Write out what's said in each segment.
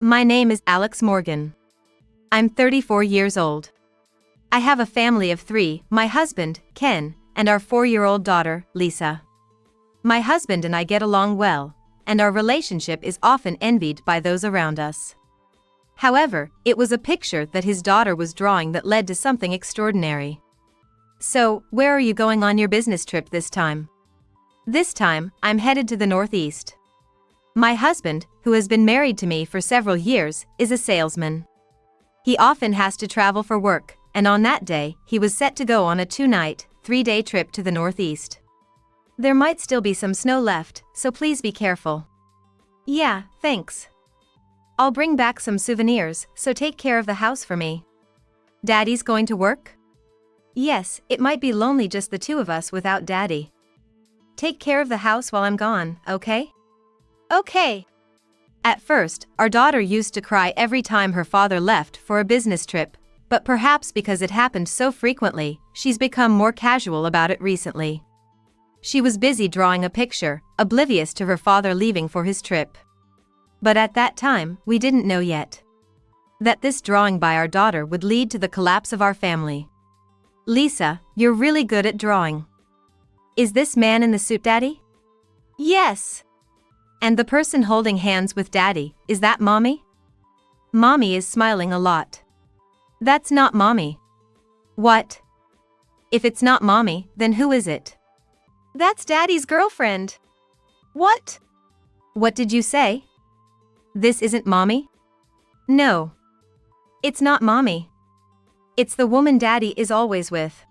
My name is Alex Morgan. I'm 34 years old. I have a family of 3, my husband, Ken, and our 4-year-old daughter, Lisa. My husband and I get along well, and our relationship is often envied by those around us. However, it was a picture that his daughter was drawing that led to something extraordinary. So, where are you going on your business trip this time? This time, I'm headed to the Northeast. My husband, who has been married to me for several years, is a salesman. He often has to travel for work, and on that day, he was set to go on a 2-night, 3-day trip to the Northeast. There might still be some snow left, so please be careful. Yeah, thanks. I'll bring back some souvenirs, so take care of the house for me. Daddy's going to work? Yes, it might be lonely just the 2 of us without Daddy. Take care of the house while I'm gone, okay? Okay. At first, our daughter used to cry every time her father left for a business trip, but perhaps because it happened so frequently, she's become more casual about it recently. She was busy drawing a picture, oblivious to her father leaving for his trip. But at that time, we didn't know yet that this drawing by our daughter would lead to the collapse of our family. Lisa, you're really good at drawing. Is this man in the suit Daddy? Yes. And the person holding hands with Daddy, is that Mommy? Mommy is smiling a lot. That's not Mommy. What? If it's not Mommy, then who is it? That's Daddy's girlfriend. What? What did you say? This isn't Mommy? No. It's not Mommy. It's the woman Daddy is always with.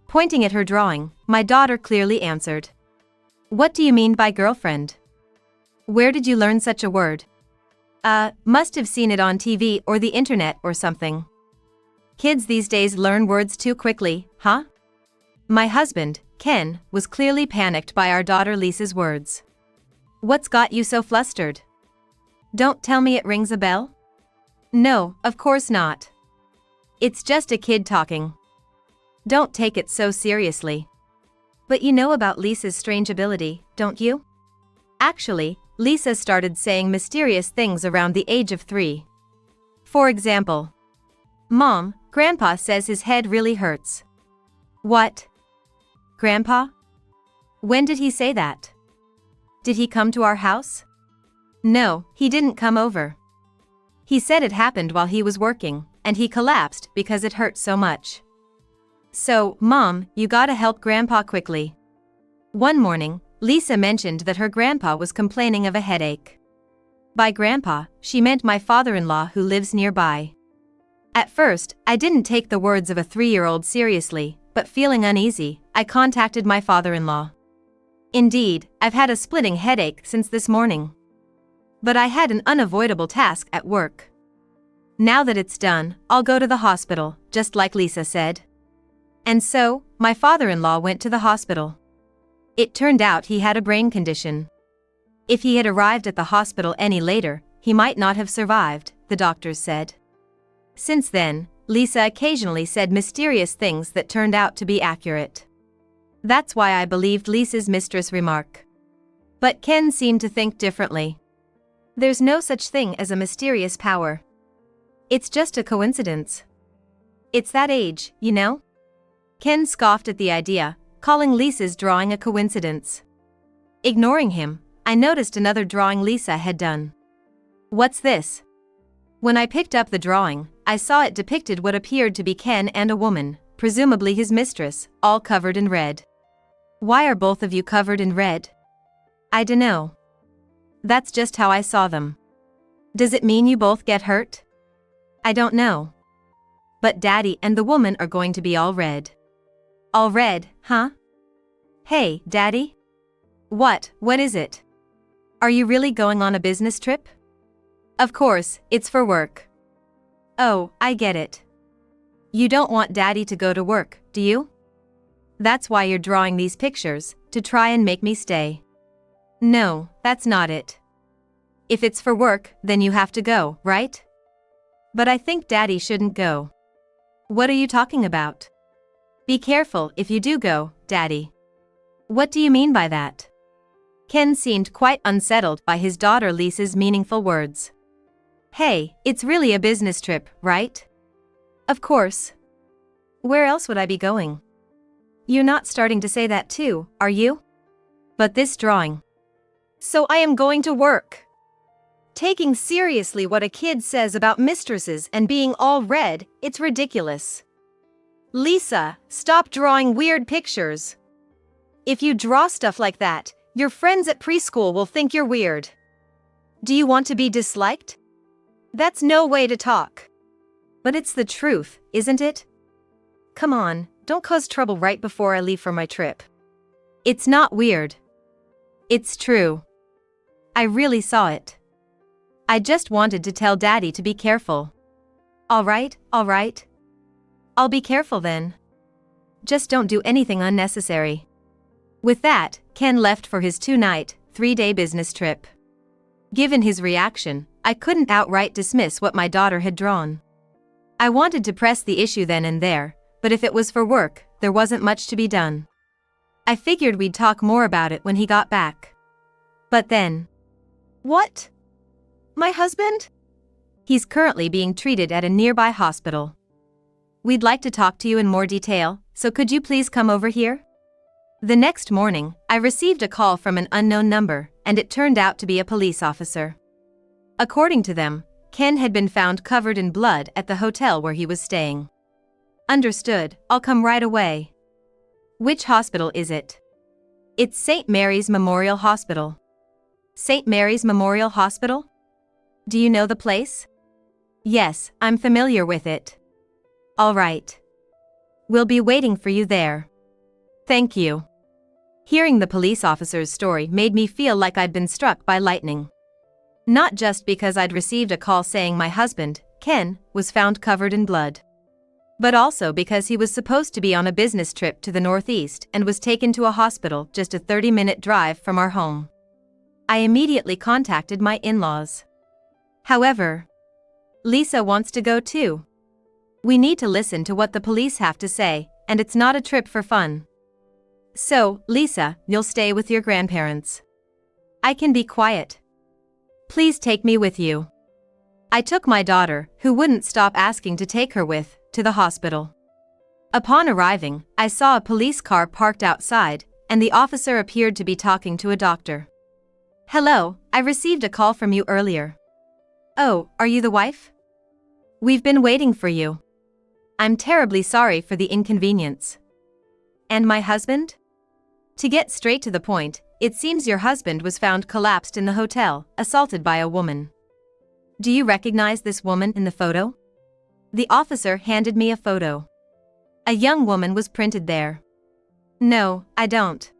Pointing at her drawing, my daughter clearly answered. What do you mean by girlfriend? Where did you learn such a word? Must have seen it on TV or the internet or something. Kids these days learn words too quickly, huh? My husband, Ken, was clearly panicked by our daughter Lisa's words. What's got you so flustered? Don't tell me it rings a bell? No, of course not. It's just a kid talking. Don't take it so seriously. But you know about Lisa's strange ability, don't you? Actually, Lisa started saying mysterious things around the age of 3. For example, Mom, Grandpa says his head really hurts. What? Grandpa? When did he say that? Did he come to our house? No, he didn't come over. He said it happened while he was working, and he collapsed because it hurt so much. So, Mom, you gotta help Grandpa quickly. One morning, Lisa mentioned that her grandpa was complaining of a headache. By grandpa, she meant my father-in-law who lives nearby. At first, I didn't take the words of a 3-year-old seriously, but feeling uneasy, I contacted my father-in-law. Indeed, I've had a splitting headache since this morning. But I had an unavoidable task at work. Now that it's done, I'll go to the hospital, just like Lisa said. And so, my father-in-law went to the hospital. It turned out he had a brain condition. If he had arrived at the hospital any later, he might not have survived, the doctors said. Since then, Lisa occasionally said mysterious things that turned out to be accurate. That's why I believed Lisa's mistress remark. But Ken seemed to think differently. There's no such thing as a mysterious power. It's just a coincidence. It's that age, you know? Ken scoffed at the idea, calling Lisa's drawing a coincidence. Ignoring him, I noticed another drawing Lisa had done. What's this? When I picked up the drawing, I saw it depicted what appeared to be Ken and a woman, presumably his mistress, all covered in red. Why are both of you covered in red? I dunno. That's just how I saw them. Does it mean you both get hurt? I don't know. But Daddy and the woman are going to be all red. All red, huh? Hey, Daddy? What is it? Are you really going on a business trip? Of course, it's for work. Oh, I get it. You don't want Daddy to go to work, do you? That's why you're drawing these pictures, to try and make me stay. No, that's not it. If it's for work, then you have to go, right? But I think Daddy shouldn't go. What are you talking about? Be careful if you do go, Daddy. What do you mean by that? Ken seemed quite unsettled by his daughter Lisa's meaningful words. Hey, it's really a business trip, right? Of course. Where else would I be going? You're not starting to say that too, are you? But this drawing. So I am going to work. Taking seriously what a kid says about mistresses and being all red, it's ridiculous. Lisa, stop drawing weird pictures. If you draw stuff like that, your friends at preschool will think you're weird. Do you want to be disliked? That's no way to talk. But it's the truth, isn't it? Come on, don't cause trouble right before I leave for my trip. It's not weird. It's true. I really saw it. I just wanted to tell Daddy to be careful. All right. I'll be careful then. Just don't do anything unnecessary. With that, Ken left for his 2-night, 3-day business trip. Given his reaction, I couldn't outright dismiss what my daughter had drawn. I wanted to press the issue then and there, but if it was for work, there wasn't much to be done. I figured we'd talk more about it when he got back. But then... What? My husband? He's currently being treated at a nearby hospital. We'd like to talk to you in more detail, so could you please come over here? The next morning, I received a call from an unknown number, and it turned out to be a police officer. According to them, Ken had been found covered in blood at the hotel where he was staying. Understood, I'll come right away. Which hospital is it? It's St. Mary's Memorial Hospital. St. Mary's Memorial Hospital? Do you know the place? Yes, I'm familiar with it. All right. We'll be waiting for you there. Thank you. Hearing the police officer's story made me feel like I'd been struck by lightning. Not just because I'd received a call saying my husband, Ken, was found covered in blood. But also because he was supposed to be on a business trip to the Northeast and was taken to a hospital just a 30-minute drive from our home. I immediately contacted my in-laws. However, Lisa wants to go too. We need to listen to what the police have to say, and it's not a trip for fun. So, Lisa, you'll stay with your grandparents. I can be quiet. Please take me with you. I took my daughter, who wouldn't stop asking to take her with, to the hospital. Upon arriving, I saw a police car parked outside, and the officer appeared to be talking to a doctor. Hello, I received a call from you earlier. Oh, are you the wife? We've been waiting for you. I'm terribly sorry for the inconvenience. And my husband? To get straight to the point, it seems your husband was found collapsed in the hotel, assaulted by a woman. Do you recognize this woman in the photo? The officer handed me a photo. A young woman was printed there. No, I don't.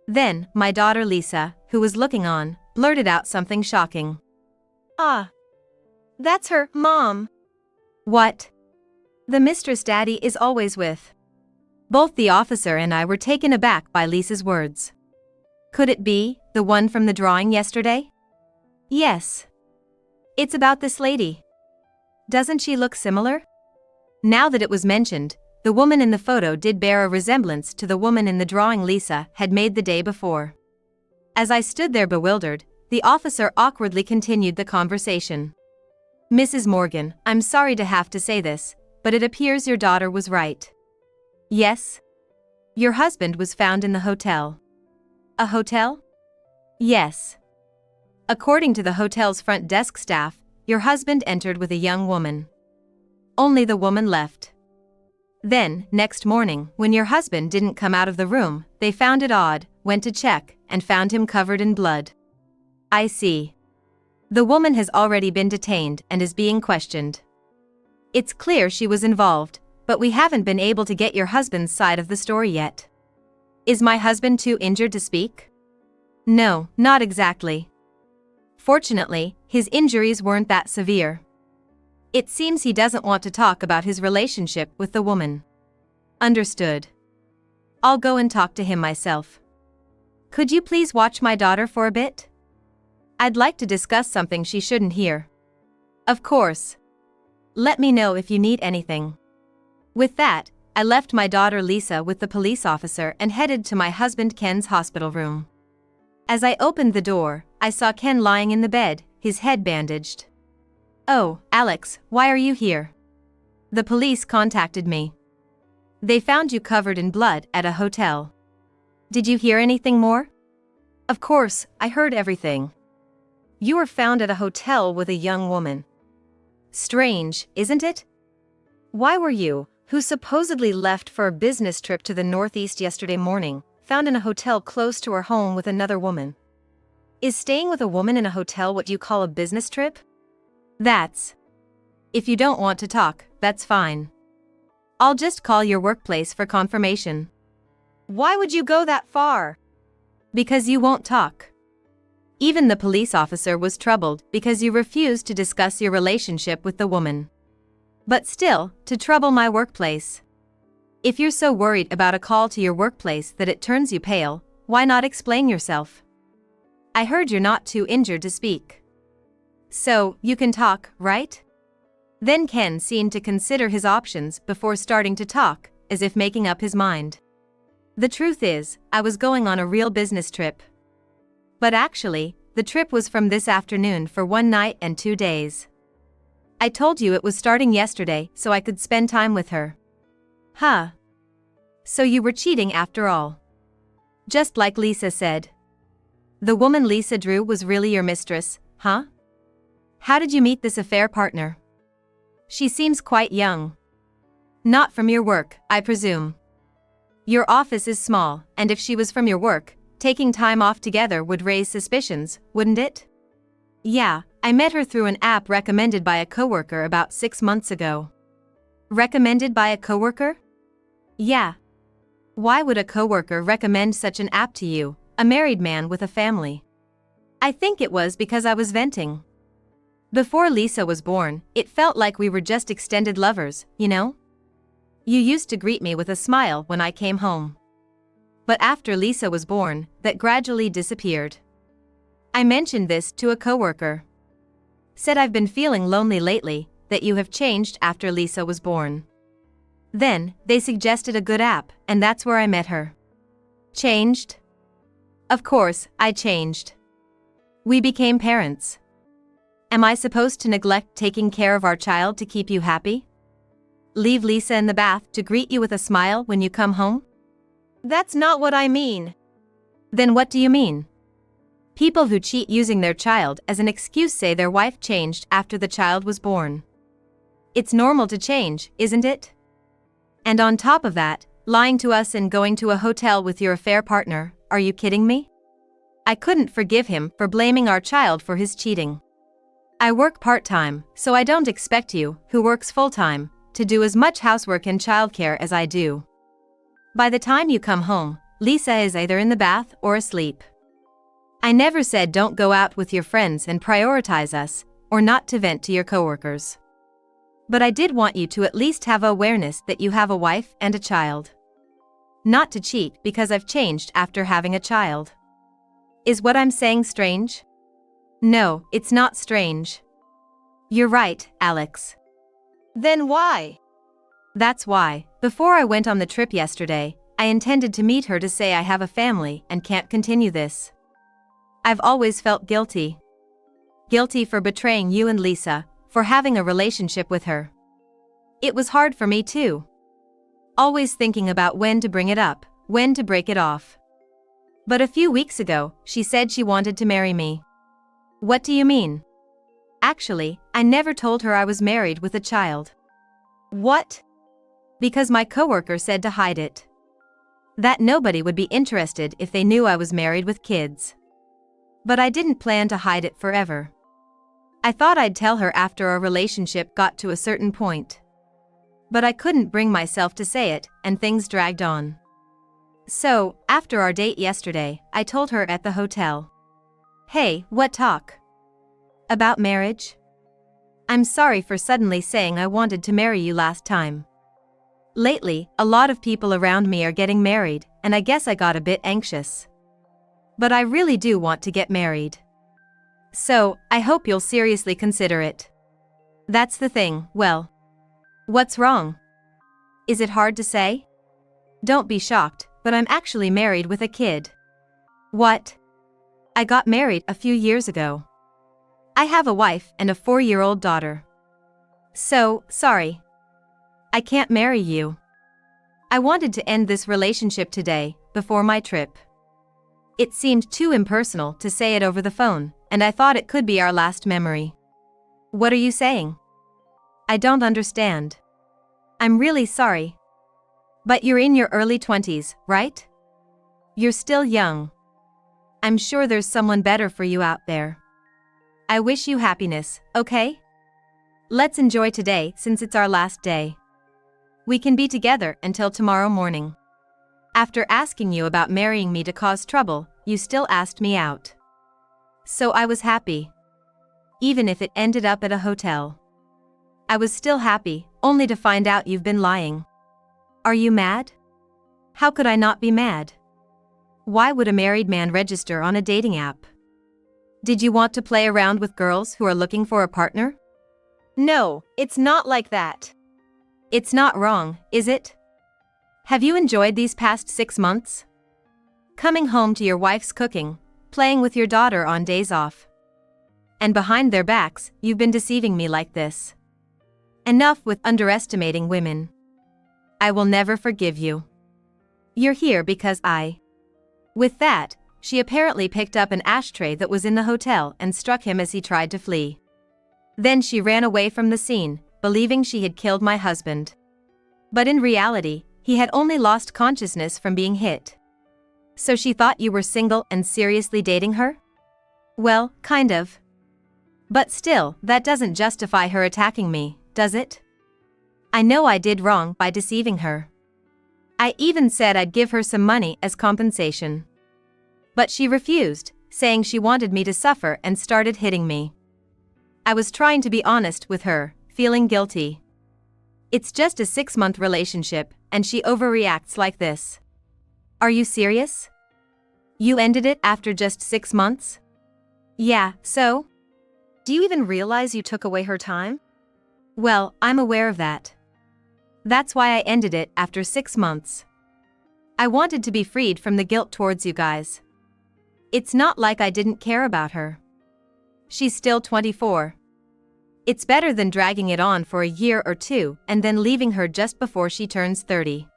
Then, my daughter Lisa, who was looking on, blurted out something shocking. Ah. That's her, Mom. What? The mistress Daddy is always with. Both the officer and I were taken aback by Lisa's words. Could it be the one from the drawing yesterday? Yes. It's about this lady. Doesn't she look similar? Now that it was mentioned, the woman in the photo did bear a resemblance to the woman in the drawing Lisa had made the day before. As I stood there bewildered, the officer awkwardly continued the conversation. Mrs. Morgan, I'm sorry to have to say this, but it appears your daughter was right. Yes? Your husband was found in the hotel. A hotel? Yes. According to the hotel's front desk staff, your husband entered with a young woman. Only the woman left. Then, next morning, when your husband didn't come out of the room, they found it odd, went to check, and found him covered in blood. I see. The woman has already been detained and is being questioned. It's clear she was involved, but we haven't been able to get your husband's side of the story yet. Is my husband too injured to speak? No, not exactly. Fortunately, his injuries weren't that severe. It seems he doesn't want to talk about his relationship with the woman. Understood. I'll go and talk to him myself. Could you please watch my daughter for a bit? I'd like to discuss something she shouldn't hear. Of course. Let me know if you need anything. With that, I left my daughter Lisa with the police officer and headed to my husband Ken's hospital room. As I opened the door, I saw Ken lying in the bed, his head bandaged. Oh, Alex, why are you here? The police contacted me. They found you covered in blood at a hotel. Did you hear anything more? Of course, I heard everything. You were found at a hotel with a young woman. Strange, isn't it? Why were you, who supposedly left for a business trip to the Northeast yesterday morning, found in a hotel close to her home with another woman? Is staying with a woman in a hotel what you call a business trip? That's. If you don't want to talk, that's fine. I'll just call your workplace for confirmation. Why would you go that far? Because you won't talk. Even the police officer was troubled because you refused to discuss your relationship with the woman. But still, to trouble my workplace. If you're so worried about a call to your workplace that it turns you pale, why not explain yourself? I heard you're not too injured to speak. So, you can talk, right? Then Ken seemed to consider his options before starting to talk, as if making up his mind. The truth is, I was going on a real business trip. But actually, the trip was from this afternoon for 1 night and 2 days. I told you it was starting yesterday so I could spend time with her. Huh. So you were cheating after all. Just like Lisa said. The woman Lisa drew was really your mistress, huh? How did you meet this affair partner? She seems quite young. Not from your work, I presume. Your office is small, and if she was from your work, taking time off together would raise suspicions, wouldn't it? Yeah, I met her through an app recommended by a coworker about 6 months ago. Recommended by a coworker? Yeah. Why would a coworker recommend such an app to you, a married man with a family? I think it was because I was venting. Before Lisa was born, it felt like we were just extended lovers, you know? You used to greet me with a smile when I came home. But after Lisa was born, that gradually disappeared. I mentioned this to a coworker. Said I've been feeling lonely lately, that you have changed after Lisa was born. Then, they suggested a good app, and that's where I met her. Changed? Of course, I changed. We became parents. Am I supposed to neglect taking care of our child to keep you happy? Leave Lisa in the bath to greet you with a smile when you come home? That's not what I mean. Then what do you mean? People who cheat using their child as an excuse say their wife changed after the child was born. It's normal to change, isn't it? And on top of that, lying to us and going to a hotel with your affair partner, are you kidding me? I couldn't forgive him for blaming our child for his cheating. I work part-time, so I don't expect you, who works full-time, to do as much housework and childcare as I do. By the time you come home, Lisa is either in the bath or asleep. I never said don't go out with your friends and prioritize us, or not to vent to your coworkers. But I did want you to at least have awareness that you have a wife and a child. Not to cheat because I've changed after having a child. Is what I'm saying strange? No, it's not strange. You're right, Alex. Then why? That's why, before I went on the trip yesterday, I intended to meet her to say I have a family and can't continue this. I've always felt guilty. Guilty for betraying you and Lisa, for having a relationship with her. It was hard for me too. Always thinking about when to bring it up, when to break it off. But a few weeks ago, she said she wanted to marry me. What do you mean? Actually, I never told her I was married with a child. What? Because my coworker said to hide it. That nobody would be interested if they knew I was married with kids. But I didn't plan to hide it forever. I thought I'd tell her after our relationship got to a certain point. But I couldn't bring myself to say it, and things dragged on. So, after our date yesterday, I told her at the hotel. Hey, what talk? About marriage? I'm sorry for suddenly saying I wanted to marry you last time. Lately, a lot of people around me are getting married, and I guess I got a bit anxious. But I really do want to get married. So, I hope you'll seriously consider it. That's the thing, well. What's wrong? Is it hard to say? Don't be shocked, but I'm actually married with a kid. What? I got married a few years ago. I have a wife and a 4-year-old daughter. So, sorry. I can't marry you. I wanted to end this relationship today, before my trip. It seemed too impersonal to say it over the phone, and I thought it could be our last memory. What are you saying? I don't understand. I'm really sorry. But you're in your early 20s, right? You're still young. I'm sure there's someone better for you out there. I wish you happiness, okay? Let's enjoy today since it's our last day. We can be together until tomorrow morning. After asking you about marrying me to cause trouble, you still asked me out. So I was happy. Even if it ended up at a hotel. I was still happy, only to find out you've been lying. Are you mad? How could I not be mad? Why would a married man register on a dating app? Did you want to play around with girls who are looking for a partner? No, it's not like that. It's not wrong, is it? Have you enjoyed these past 6 months? Coming home to your wife's cooking, playing with your daughter on days off. And behind their backs, you've been deceiving me like this. Enough with underestimating women. I will never forgive you. You're here because With that, she apparently picked up an ashtray that was in the hotel and struck him as he tried to flee. Then she ran away from the scene, believing she had killed my husband. But in reality, he had only lost consciousness from being hit. So she thought you were single and seriously dating her? Well, kind of. But still, that doesn't justify her attacking me, does it? I know I did wrong by deceiving her. I even said I'd give her some money as compensation. But she refused, saying she wanted me to suffer and started hitting me. I was trying to be honest with her, feeling guilty. It's just a 6-month relationship, and she overreacts like this. Are you serious? You ended it after just 6 months? Yeah, so? Do you even realize you took away her time? Well, I'm aware of that. That's why I ended it after 6 months. I wanted to be freed from the guilt towards you guys. It's not like I didn't care about her. She's still 24. It's better than dragging it on for a year or two and then leaving her just before she turns 30.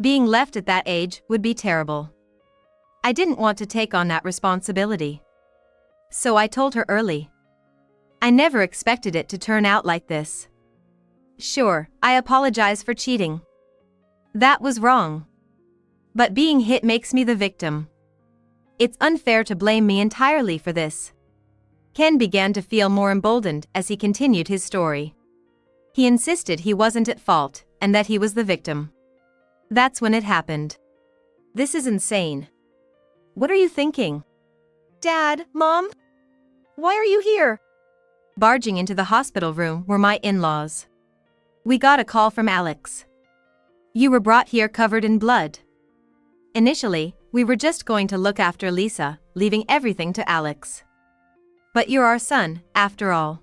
Being left at that age would be terrible. I didn't want to take on that responsibility. So I told her early. I never expected it to turn out like this. Sure, I apologize for cheating. That was wrong. But being hit makes me the victim. It's unfair to blame me entirely for this. Ken began to feel more emboldened as he continued his story. He insisted he wasn't at fault and that he was the victim. That's when it happened. This is insane. What are you thinking? Dad, Mom? Why are you here? Barging into the hospital room were my in-laws. We got a call from Alex. You were brought here covered in blood. Initially, we were just going to look after Lisa, leaving everything to Alex. But you're our son, after all.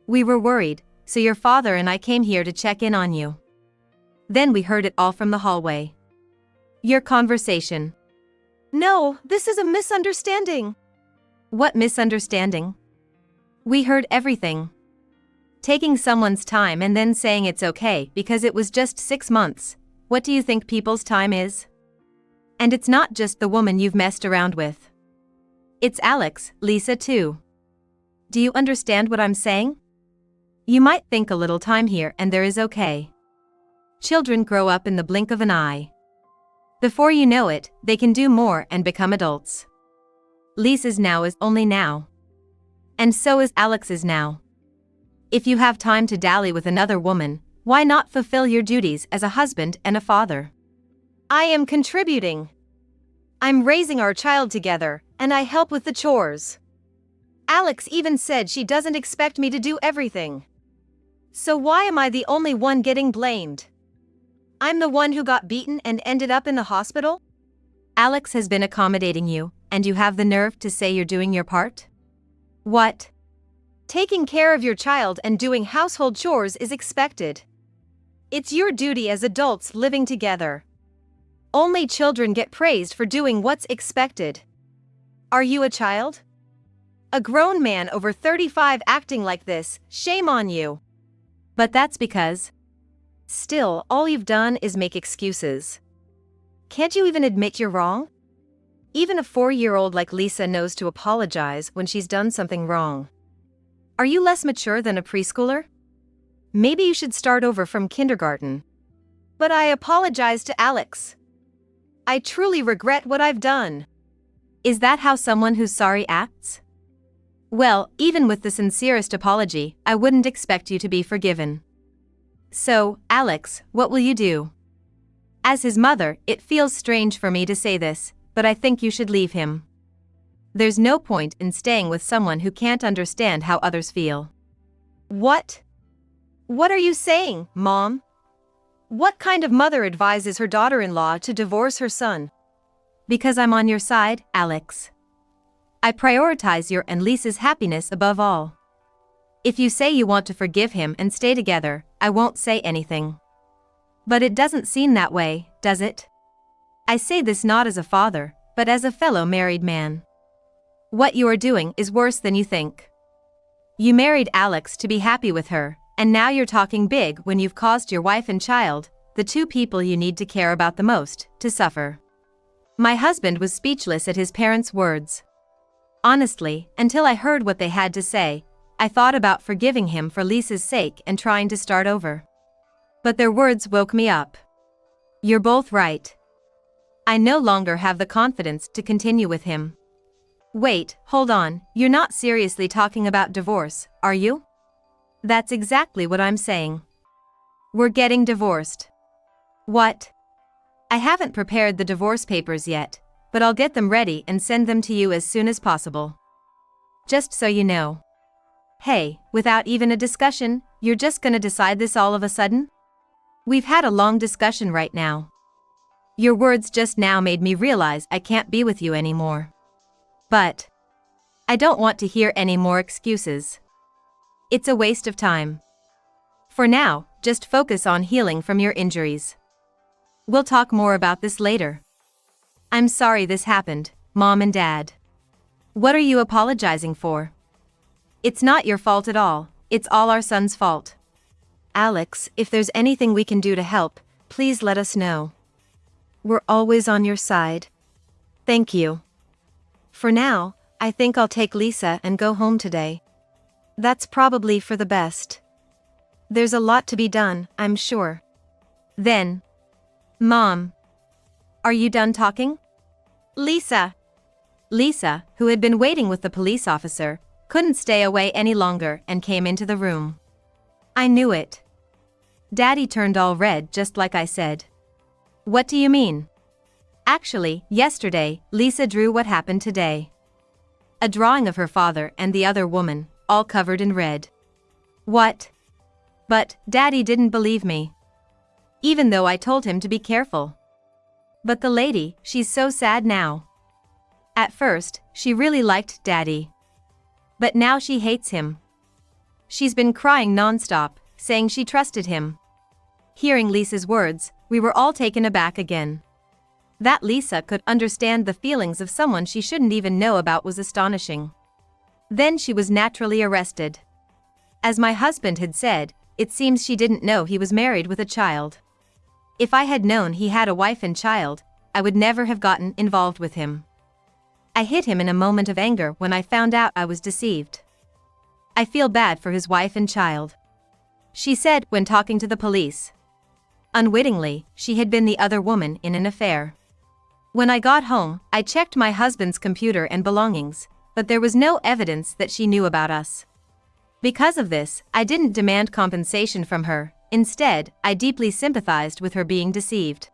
We were worried, so your father and I came here to check in on you. Then we heard it all from the hallway. Your conversation. No, this is a misunderstanding. What misunderstanding? We heard everything. Taking someone's time and then saying it's okay because it was just 6 months. What do you think people's time is? And it's not just the woman you've messed around with. It's Alex, Lisa too. Do you understand what I'm saying? You might think a little time here and there is okay. Children grow up in the blink of an eye. Before you know it, they can do more and become adults. Lisa's now is only now. And so is Alex's now. If you have time to dally with another woman, why not fulfill your duties as a husband and a father? I am contributing. I'm raising our child together, and I help with the chores. Alex even said she doesn't expect me to do everything. So why am I the only one getting blamed? I'm the one who got beaten and ended up in the hospital? Alex has been accommodating you, and you have the nerve to say you're doing your part? What? Taking care of your child and doing household chores is expected. It's your duty as adults living together. Only children get praised for doing what's expected. Are you a child? A grown man over 35 acting like this, shame on you. But that's because. Still, all you've done is make excuses. Can't you even admit you're wrong? Even a 4-year-old like Lisa knows to apologize when she's done something wrong. Are you less mature than a preschooler? Maybe you should start over from kindergarten. But I apologize to Alex. I truly regret what I've done. Is that how someone who's sorry acts? Well, even with the sincerest apology, I wouldn't expect you to be forgiven. So, Alex, what will you do? As his mother, it feels strange for me to say this, but I think you should leave him. There's no point in staying with someone who can't understand how others feel. What? What are you saying, Mom? What kind of mother advises her daughter-in-law to divorce her son? Because I'm on your side, Alex. I prioritize your and Lisa's happiness above all. If you say you want to forgive him and stay together, I won't say anything. But it doesn't seem that way, does it? I say this not as a father, but as a fellow married man. What you are doing is worse than you think. You married Alex to be happy with her, and now you're talking big when you've caused your wife and child, the two people you need to care about the most, to suffer. My husband was speechless at his parents' words. Honestly, until I heard what they had to say, I thought about forgiving him for Lisa's sake and trying to start over. But their words woke me up. You're both right. I no longer have the confidence to continue with him. Wait, hold on, you're not seriously talking about divorce, are you? That's exactly what I'm saying. We're getting divorced. What? I haven't prepared the divorce papers yet, but I'll get them ready and send them to you as soon as possible. Just so you know. Hey, without even a discussion, you're just gonna decide this all of a sudden? We've had a long discussion right now. Your words just now made me realize I can't be with you anymore. But I don't want to hear any more excuses. It's a waste of time. For now, just focus on healing from your injuries. We'll talk more about this later. I'm sorry this happened, Mom and Dad. What are you apologizing for? It's not your fault at all, it's all our son's fault. Alex, if there's anything we can do to help, please let us know. We're always on your side. Thank you. For now, I think I'll take Lisa and go home today. That's probably for the best. There's a lot to be done, I'm sure. Then. Mom. Are you done talking? Lisa. Lisa, who had been waiting with the police officer, couldn't stay away any longer and came into the room. I knew it. Daddy turned all red just like I said. What do you mean? Actually, yesterday, Lisa drew what happened today. A drawing of her father and the other woman, all covered in red. What? But, Daddy didn't believe me. Even though I told him to be careful. But the lady, she's so sad now. At first, she really liked Daddy. But now she hates him. She's been crying nonstop, saying she trusted him. Hearing Lisa's words, we were all taken aback again. That Lisa could understand the feelings of someone she shouldn't even know about was astonishing. Then she was naturally arrested. As my husband had said, it seems she didn't know he was married with a child. If I had known he had a wife and child, I would never have gotten involved with him. I hit him in a moment of anger when I found out I was deceived. I feel bad for his wife and child. She said when talking to the police. Unwittingly, she had been the other woman in an affair. When I got home, I checked my husband's computer and belongings, but there was no evidence that she knew about us. Because of this, I didn't demand compensation from her. Instead, I deeply sympathized with her being deceived.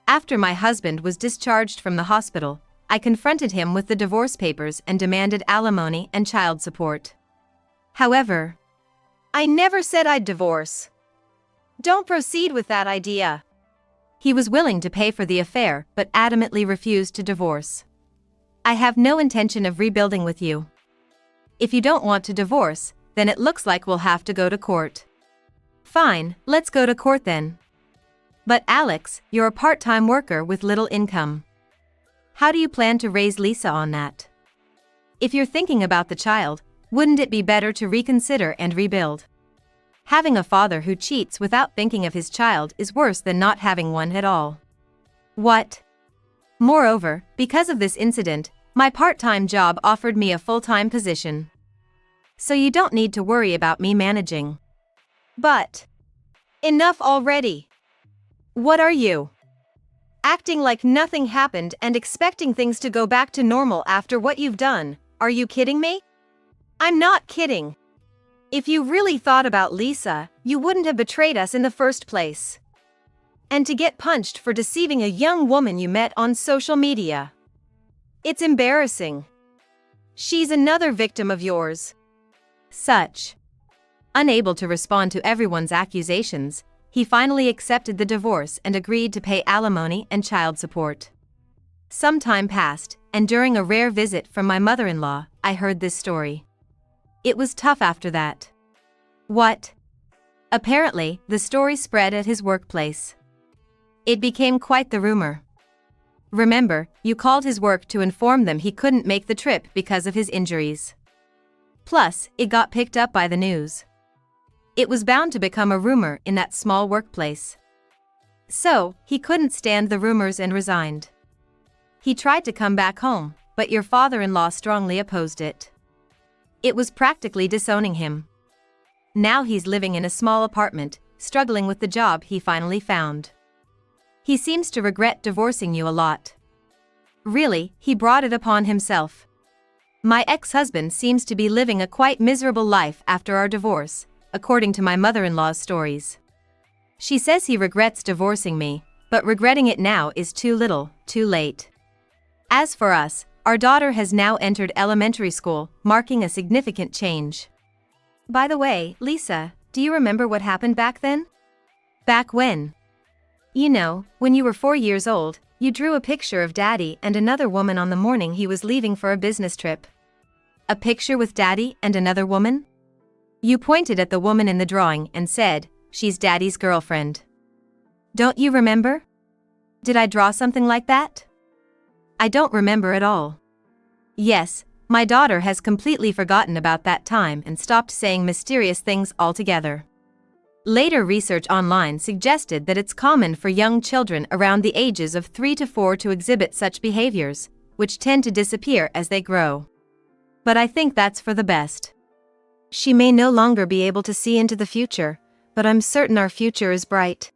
After my husband was discharged from the hospital, I confronted him with the divorce papers and demanded alimony and child support. However, I never said I'd divorce. Don't proceed with that idea. He was willing to pay for the affair but adamantly refused to divorce. I have no intention of rebuilding with you. If you don't want to divorce, then it looks like we'll have to go to court. Fine, let's go to court then. But Alex, you're a part-time worker with little income. How do you plan to raise Lisa on that? If you're thinking about the child, wouldn't it be better to reconsider and rebuild? Having a father who cheats without thinking of his child is worse than not having one at all. What? Moreover, because of this incident, my part-time job offered me a full-time position. So you don't need to worry about me managing. But enough already. What are you? Acting like nothing happened and expecting things to go back to normal after what you've done. Are you kidding me? I'm not kidding. If you really thought about Lisa, you wouldn't have betrayed us in the first place. And to get punched for deceiving a young woman you met on social media. It's embarrassing. She's another victim of yours. Such. Unable to respond to everyone's accusations, he finally accepted the divorce and agreed to pay alimony and child support. Some time passed, and during a rare visit from my mother-in-law, I heard this story. It was tough after that. What? Apparently, the story spread at his workplace. It became quite the rumor. Remember, you called his work to inform them he couldn't make the trip because of his injuries. Plus, it got picked up by the news. It was bound to become a rumor in that small workplace. So, he couldn't stand the rumors and resigned. He tried to come back home, but your father-in-law strongly opposed it. It was practically disowning him. Now he's living in a small apartment, struggling with the job he finally found. He seems to regret divorcing you a lot. Really, he brought it upon himself. My ex-husband seems to be living a quite miserable life after our divorce, according to my mother-in-law's stories. She says he regrets divorcing me, but regretting it now is too little, too late. As for us, our daughter has now entered elementary school, marking a significant change. By the way, Lisa, do you remember what happened back then? Back when? You know, when you were 4 years old, you drew a picture of Daddy and another woman on the morning he was leaving for a business trip. A picture with Daddy and another woman? You pointed at the woman in the drawing and said, "She's Daddy's girlfriend." Don't you remember? Did I draw something like that? I don't remember at all. Yes, my daughter has completely forgotten about that time and stopped saying mysterious things altogether. Later research online suggested that it's common for young children around the ages of 3 to 4 to exhibit such behaviors, which tend to disappear as they grow. But I think that's for the best. She may no longer be able to see into the future, but I'm certain our future is bright.